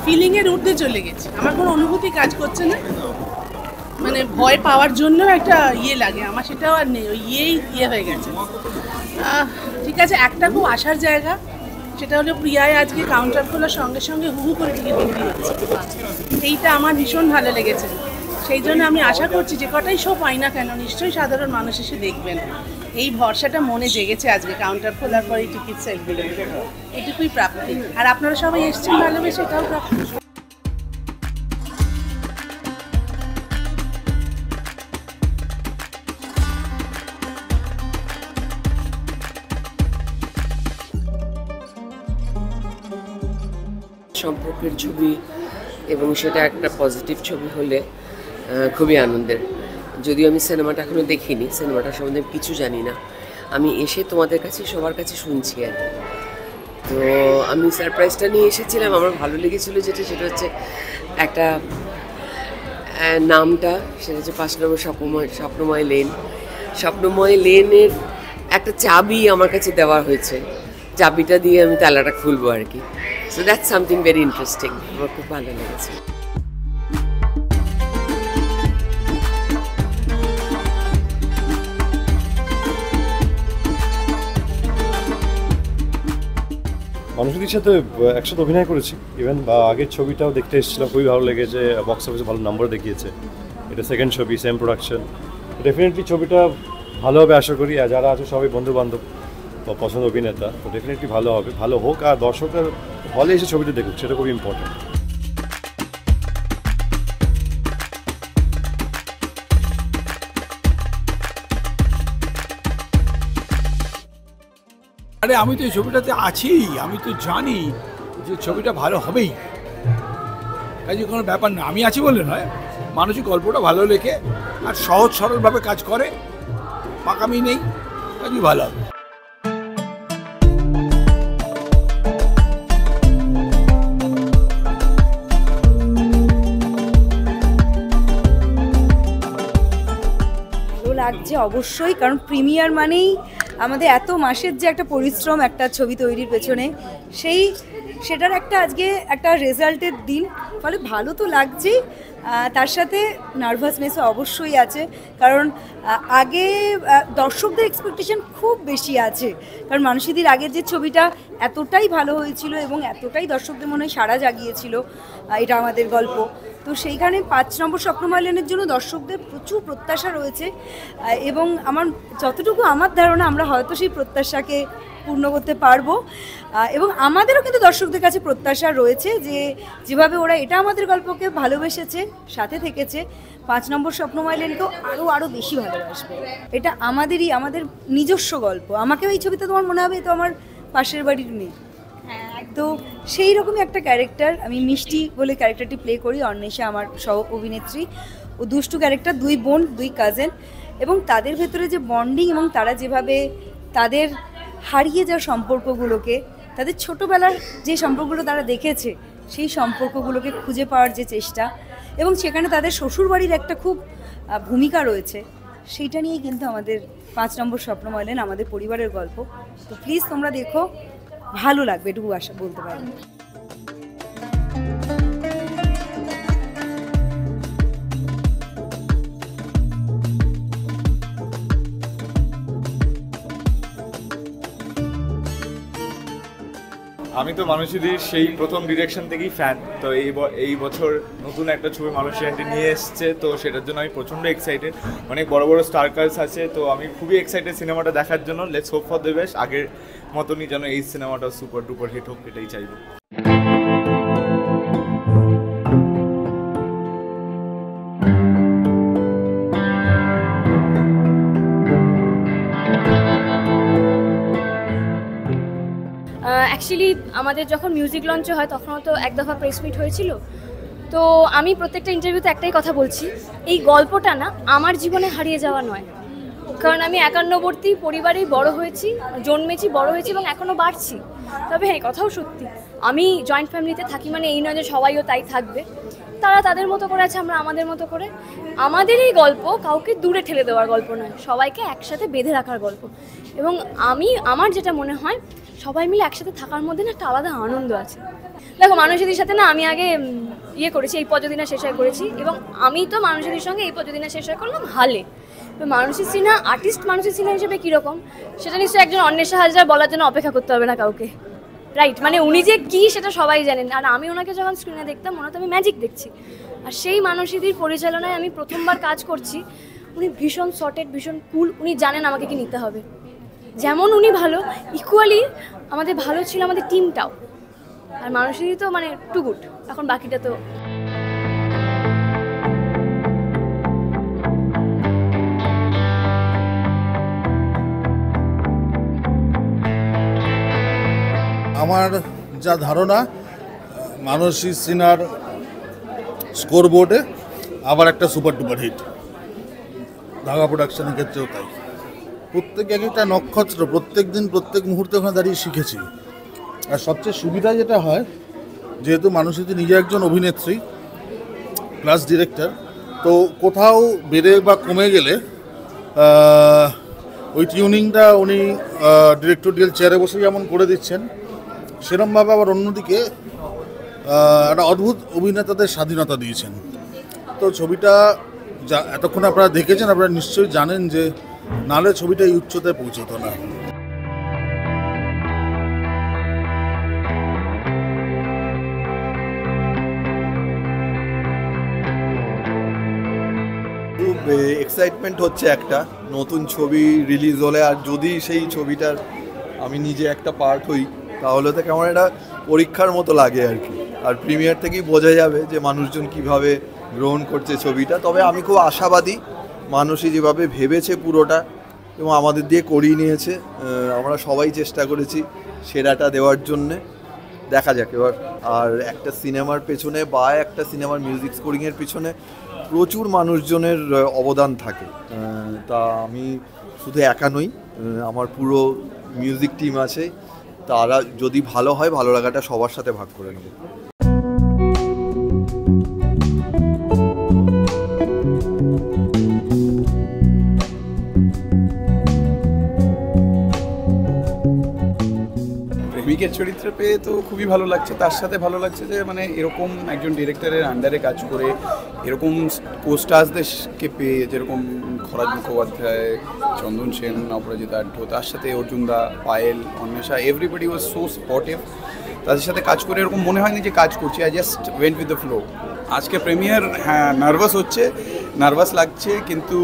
ফিলিংয়ের ঊর্ধ্বে চলে গেছি, আমার কোনো অনুভূতি কাজ করছে না, মানে ভয় পাওয়ার জন্য একটা লাগে আমার, সেটাও আর নেই, ওই হয়ে গেছে। ঠিক আছে, একটা খুব আসার জায়গা, সেটা হলো প্রিয়ায় আজকে কাউন্টার খোলার সঙ্গে সঙ্গে হু করে টিকিট বিক্রি হচ্ছে, এইটা আমার ভীষণ ভালো লেগেছে। সেই জন্য আমি আশা করছি যে কটাই শো পাই না কেন নিশ্চয়ই সাধারণ মানুষ এসে দেখবেন, এই ভরসাটা মনে জেগেছে আজকে কাউন্টার খোলার পরে টিকিট সেলগুলো, এটুকুই প্রাপ্তি। আর আপনারা সবাই এসছেন ভালোবেসে, এটাও প্রাপ্তি। সম্পর্কের ছবি এবং সেটা একটা পজিটিভ ছবি হলে খুবই আনন্দের। যদিও আমি সিনেমাটা এখনো দেখিনি, সিনেমাটার সম্বন্ধে কিছু জানি না, আমি এসে তোমাদের কাছে সবার কাছে শুনছি আর কি। তো আমি সারপ্রাইজটা নিয়ে এসেছিলাম, আমার ভালো লেগেছিলো সেটা হচ্ছে একটা নামটা, সেটা হচ্ছে 5 নম্বর স্বপ্নময় লেন। স্বপ্নময় লেনের একটা চাবি আমার কাছে দেওয়া হয়েছে, চাবিটা দিয়ে আমি তালাটা খুলবো আর কি। So that's something very interesting, আমার খুব ভালো লেগেছে। মানুষদের সাথে একসাথে অভিনয় করেছি, ইভেন আগের ছবিটাও দেখতে এসেছিলাম, খুবই ভালো লেগেছে, বক্স অফিসে ভালো নাম্বার দেখিয়েছে। এটা সেকেন্ড ছবি, সেম প্রোডাকশন, ডেফিনেটলি ছবিটা ভালো হবে আশা করি। আর যারা আছে সবাই বন্ধু বান্ধব বা পছন্দ অভিনেতা, তো ডেফিনেটলি ভালো হবে, ভালো হোক, আর দর্শকের হলে এসে ছবিটা দেখুক, সেটা খুব ইম্পর্টেন্ট। আরে আমি তো এই ছবিটাতে আছি, আমি তো জানি যে ছবিটা ভালো হবেই, কাজে কোনো ব্যাপার না, আমি আছি বলে নয়, মানুষই গল্পটা ভালো লেখে আর সহজ সরলভাবে কাজ করে, পাকামি নেই, কাজই ভালো হবে। ভালো লাগছে অবশ্যই, কারণ প্রিমিয়ার মানেই আমাদের এত মাসের যে একটা পরিশ্রম একটা ছবি তৈরির পেছনে, সেটার আজকে একটা রেজাল্টের দিন, ফলে ভালো তো লাগছেই, তার সাথে নার্ভাসনেসও অবশ্যই আছে, কারণ আগে দর্শকদের এক্সপেকটেশন খুব বেশি আছে, কারণ মানুষদের আগের যে ছবিটা এতটাই ভালো হয়েছিল এবং এতটাই দর্শকদের মনে সাড়া জাগিয়েছিল, এটা আমাদের গল্প, তো সেইখানে 5 নম্বর স্বপ্নময় লেনের জন্য দর্শকদের প্রচুর প্রত্যাশা রয়েছে, এবং যতটুকু আমার ধারণা আমরা হয়তো সেই প্রত্যাশাকে পূর্ণ করতে পারবো, এবং আমাদেরও কিন্তু দর্শকদের কাছে প্রত্যাশা রয়েছে যে যেভাবে ওরা এটা আমাদের গল্পকে ভালোবেসেছে, সাথে থেকেছে, 5 নম্বর স্বপ্নময় লেনকেও আরও বেশি ভালোবাসবে। এটা আমাদের নিজস্ব গল্প, আমাকেও এই ছবিতে তোমার মনে হবে তো আমার পাশের বাড়ির মেয়ে, তো সেই রকমই একটা ক্যারেক্টার, আমি মিষ্টি বলে ক্যারেক্টারটি প্লে করি, অন্বেষা আমার সহ অভিনেত্রী, ও দুষ্টু ক্যারেক্টার, 2 বোন 2 কাজিন, এবং তাদের ভেতরে যে বন্ডিং এবং তারা যেভাবে তাদের হারিয়ে যাওয়া সম্পর্কগুলোকে, তাদের ছোটোবেলার যে সম্পর্কগুলো তারা দেখেছে সেই সম্পর্কগুলোকে খুঁজে পাওয়ার যে চেষ্টা, এবং সেখানে তাদের শ্বশুরবাড়ির একটা খুব ভূমিকা রয়েছে, সেইটা নিয়েই কিন্তু আমাদের 5 নম্বর স্বপ্নময় লেন আমাদের পরিবারের গল্প। তো প্লিজ তোমরা দেখো, ভালো লাগবে, এটুকু আশা বলতে পারি। আমি তো মানুষীদির সেই প্রথম ডিরেকশন থেকেই ফ্যান, তো এই বছর নতুন একটা ছবি মানুষী আন্টি নিয়ে এসছে, তো সেটার জন্য আমি প্রচণ্ড এক্সাইটেড, অনেক বড় বড় স্টার কাস্ট আছে, তো আমি খুবই এক্সাইটেড সিনেমাটা দেখার জন্য। Let's hope for the best, আগের মতনই যেন এই সিনেমাটা সুপার ডুপার হিট হোক, এটাই চাইবো। অ্যাকচুয়ালি আমাদের যখন মিউজিক লঞ্চ হয় তখনও তো এক দফা প্রেস মিট হয়েছিল, তো আমি প্রত্যেকটা ইন্টারভিউতে একটাই কথা বলছি, এই গল্পটা না আমার জীবনে হারিয়ে যাওয়া নয়, কারণ আমি একান্নবর্তী পরিবারেই বড় হয়েছি, জন্মেছি, বড় হয়েছি এবং এখনও বাড়ছি। তবে হ্যাঁ, কথাও সত্যি, আমি জয়েন্ট ফ্যামিলিতে থাকি, মানে এই নয় যে সবাইও তাই থাকবে, তারা তাদের মতো করে আছে, আমরা আমাদের মতো করে। আমাদের এই গল্প কাউকে দূরে ঠেলে দেওয়ার গল্প নয়, সবাইকে একসাথে বেঁধে রাখার গল্প, এবং আমার যেটা মনে হয় সবাই মিলে একসাথে থাকার মধ্যে না একটা আলাদা আনন্দ আছে। দেখো মানুষদের সাথে না আমি আগে ইয়ে করেছি, এই পর্যদিনা শেষ হয় করেছি, এবং আমি তো মানুষদের সঙ্গে এই পর্যদিনা শেষ হয় করলাম হালে। মানসী সিনহা আর্টিস্ট, মানসী সিনহা হিসেবে কীরকম সেটা নিশ্চয়ই একজন অন্বেষা হাজরা বলার জন্য অপেক্ষা করতে হবে না কাউকে, রাইট? মানে উনি যে কী সেটা সবাই জানেন, আর আমি ওনাকে যখন স্ক্রিনে দেখতাম মনে হতো আমি ম্যাজিক দেখছি। আর সেই মানসীদির পরিচালনায় আমি প্রথমবার কাজ করছি। উনি ভীষণ সর্টেড, ভীষণ কুল, উনি জানেন আমাকে কি নিতে হবে। যেমন উনি ভালো, ইকুয়ালি আমাদের ভালো ছিল আমাদের টিমটাও। আর মানসীদি তো মানে টু গুড, এখন বাকিটা তো আমার যা ধারণা, মানসী সিনহার স্কোর বোর্ডে আবার একটা সুপার ডুপার হিট, ঢাকা প্রোডাকশনের ক্ষেত্রেও তাই। প্রত্যেক একটা নক্ষত্র, প্রত্যেক দিন প্রত্যেক মুহূর্তে ওখানে দাঁড়িয়ে শিখেছি। আর সবচেয়ে সুবিধা যেটা হয়, যেহেতু মানসী নিজে একজন অভিনেত্রী প্লাস ডিরেক্টর, তো কোথাও বেড়ে বা কমে গেলে ওই টিউনিংটা উনি ডিরেক্টরিয়াল চেয়ারে বসে যেমন করে দিচ্ছেন, সেরকমভাবে আবার অন্যদিকে একটা অদ্ভুত অভিনেতাদের স্বাধীনতা দিয়েছেন। তো ছবিটা যা এতক্ষণ আপনারা দেখেছেন, আপনারা নিশ্চয়ই জানেন যে নালে ছবিটা এই উচ্চতায় পৌঁছতো না। খুব এক্সাইটমেন্ট হচ্ছে, একটা নতুন ছবি রিলিজ হলে, আর যদি সেই ছবিটার আমি নিজে একটা পার্ট হই তাহলে তো কেমন একটা পরীক্ষার মতো লাগে আর কি। আর প্রিমিয়ার থেকেই বোঝা যাবে যে মানুষজন কিভাবে গ্রহণ করছে ছবিটা। তবে আমি খুব আশাবাদী, মানসী যেভাবে ভেবেছে পুরোটা এবং আমাদের দিয়ে করিয়ে নিয়েছে, আমরা সবাই চেষ্টা করেছি সেরাটা দেওয়ার জন্যে। দেখা যাক এবার। আর একটা সিনেমার পেছনে বা একটা সিনেমার মিউজিক স্কোরিংয়ের পিছনে প্রচুর মানুষজনের অবদান থাকে। তা আমি শুধু একা নই, আমার পুরো মিউজিক টিম আছে, তারা যদি ভালো হয়, ভালো লাগাটা সবার সাথে ভাগ করে নেব। প্রেমিকের চরিত্র পেয়ে তো খুবই ভালো লাগছে। তার সাথে ভালো লাগছে যে মানে এরকম একজন ডিরেক্টরের আন্ডারে কাজ করে এরকম কোস্টার্সদেরকে পেয়ে, যেরকম খরাজ মুখোপাধ্যায়, চন্দন সেন, অপরাজিতা আঢ্য, তার সাথে Arjun da, Payel, Anwesha, everybody was so supportive. তাদের সাথে কাজ করে এরকম মনে হয়নি যে কাজ করছি, I just went with the flow. আজকে প্রিমিয়ার, হ্যাঁ নার্ভাস হচ্ছে, নার্ভাস লাগছে, কিন্তু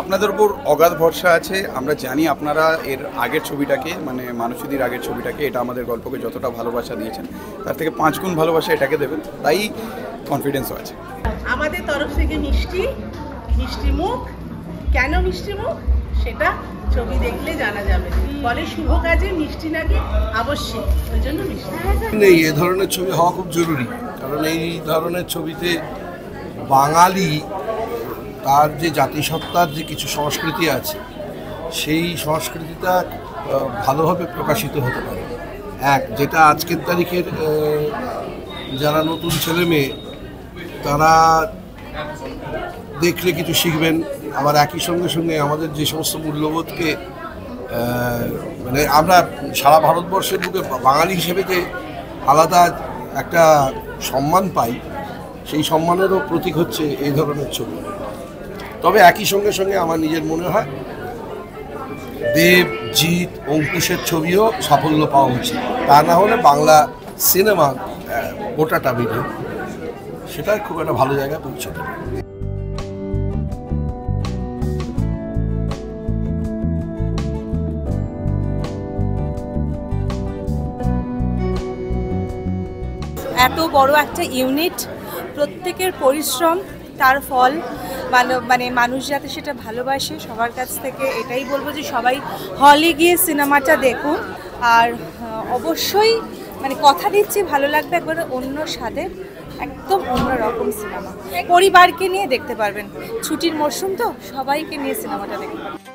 আপনাদের উপর অগাধ ভরসা আছে। আমরা জানি আপনারা এর আগের ছবিটাকে, মানে মানসীদির আগের ছবিটাকে, এটা আমাদের গল্পকে যতটা ভালোবাসা দিয়েছেন তার থেকে 5 গুণ ভালোবাসা এটাকে দেবেন, তাই কনফিডেন্সও আছে। আমাদের তরফ থেকে মিষ্টি মুখ। কেন মিষ্টি মুখ সেটা ছবি দেখলে জানা যাবে। বলে শুভ কাজে মিষ্টি নাকি আবশ্যিক, ওই জন্য মিষ্টি। এই ধরনের ছবি হওয়া খুব জরুরি, কারণ এই ধরনের ছবিতে বাঙালি তার যে জাতিসত্তার যে কিছু সংস্কৃতি আছে, সেই সংস্কৃতিটা ভালোভাবে প্রকাশিত হতে পারে। যেটা আজকের তারিখের যারা নতুন ছেলে মেয়ে, তারা দেখলে কিছু শিখবেন। আবার একই সঙ্গে আমাদের যে সমস্ত মূল্যবোধকে মানে আমরা সারা ভারতবর্ষের বুকে বাঙালি হিসেবে যে আলাদা একটা সম্মান পাই, সেই সম্মানেরও প্রতীক হচ্ছে এই ধরনের ছবি। তবে একই সঙ্গে আমার নিজের মনে হয় দেব, জিৎ, অঙ্কুশের ছবিও সাফল্য পাওয়া উচিত। তা না হলে বাংলা সিনেমা গোটাটা মিলে সেটা খুব একটা ভালো জায়গায় পৌঁছাবে। এত বড় একটা ইউনিট, প্রত্যেকের পরিশ্রম, তার ফল মানে মানুষ যাতে সেটা ভালোবাসে। সবার কাছ থেকে এটাই বলবো যে সবাই হলে গিয়ে সিনেমাটা দেখুন। আর অবশ্যই মানে কথা দিচ্ছি ভালো লাগবে, একবারে অন্য স্বাদের, একদম অন্যরকম সিনেমা। পরিবারকে নিয়ে দেখতে পারবেন, ছুটির মরশুম তো, সবাইকে নিয়ে সিনেমাটা দেখতে পারবেন।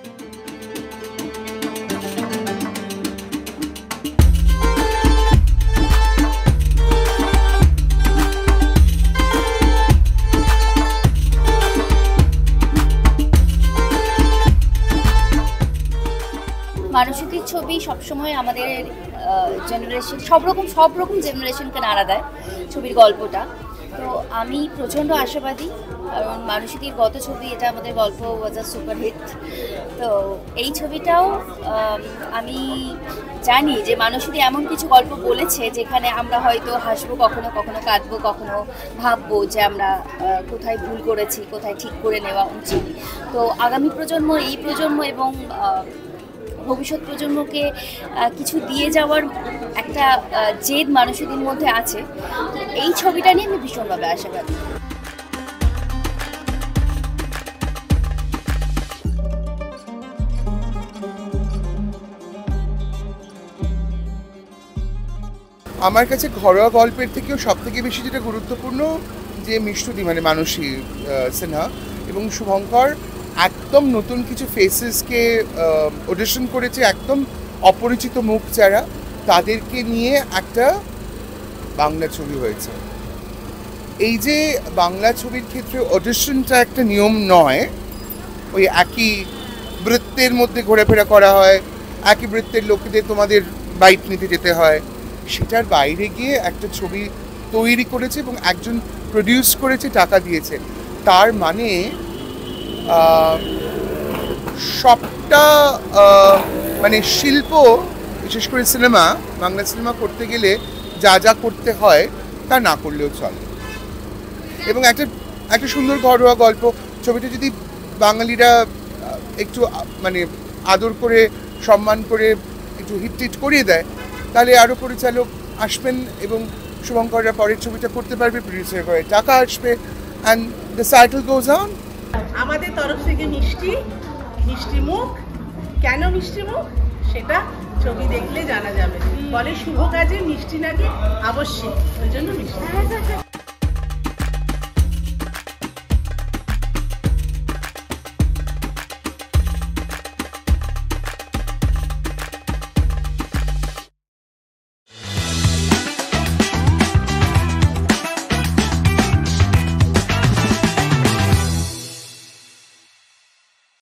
মানসীদির ছবি সবসময় আমাদের জেনারেশন, সব রকম জেনারেশনকে নাড়া দেয় ছবির গল্পটা। তো আমি প্রচণ্ড আশাবাদী, কারণ মানসীদির গত ছবি, এটা আমাদের গল্প ওয়াজ আ সুপারহিট। তো এই ছবিটাও আমি জানি যে মানসীদি এমন কিছু গল্প বলেছে যেখানে আমরা হয়তো হাসবো, কখনো কখনো কাঁদবো, কখনো ভাববো যে আমরা কোথায় ভুল করেছি, কোথায় ঠিক করে নেওয়া উচিত। তো আগামী প্রজন্ম, এই প্রজন্ম এবং ভবিষ্যৎ প্রজন্মকে কিছু দিয়ে যাওয়ার একটা জেদ মানসীদির মধ্যে আছে। এই ছবিটা নিয়ে আমি ভীষণভাবে আশাবাদী। আমার কাছে ঘরোয়া গল্পের থেকেও সবথেকে বেশি যেটা গুরুত্বপূর্ণ, যে মিষ্টুদি মানে মানসী সিনহা এবং শুভঙ্কর একদম নতুন কিছু ফেসেসকে অডিশন করেছে, একদম অপরিচিত মুখ যারা, তাদেরকে নিয়ে একটা বাংলা ছবি হয়েছে। এই যে বাংলা ছবির ক্ষেত্রে অডিশনটা একটা নিয়ম নয়, ওই একই বৃত্তের মধ্যে ঘোরাফেরা করা হয়, একই বৃত্তের লোকেদের তোমাদের বাইট নিতে যেতে হয়, সেটার বাইরে গিয়ে একটা ছবি তৈরি করেছে এবং একজন প্রডিউস করেছে, টাকা দিয়েছে। তার মানে সবটা মানে শিল্প, বিশেষ করে সিনেমা, বাংলা সিনেমা করতে গেলে যা যা করতে হয় তা না করলেও চলে। এবং একটা সুন্দর ঘরোয়া গল্প ছবিটা যদি বাঙালিরা একটু মানে আদর করে সম্মান করে একটু হিট করিয়ে দেয়, তাহলে আরও পরিচালক আসবেন এবং শুভঙ্কররা পরের ছবিটা করতে পারবে, প্রডিউসার করে টাকা আসবে, and the cycle goes on. আমাদের তরফ থেকে মিষ্টি মুখ। কেন মিষ্টি মুখ সেটা ছবি দেখলে জানা যাবে। বলে শুভ কাজে মিষ্টি নাকি আবশ্যিক, ওই জন্য মিষ্টি।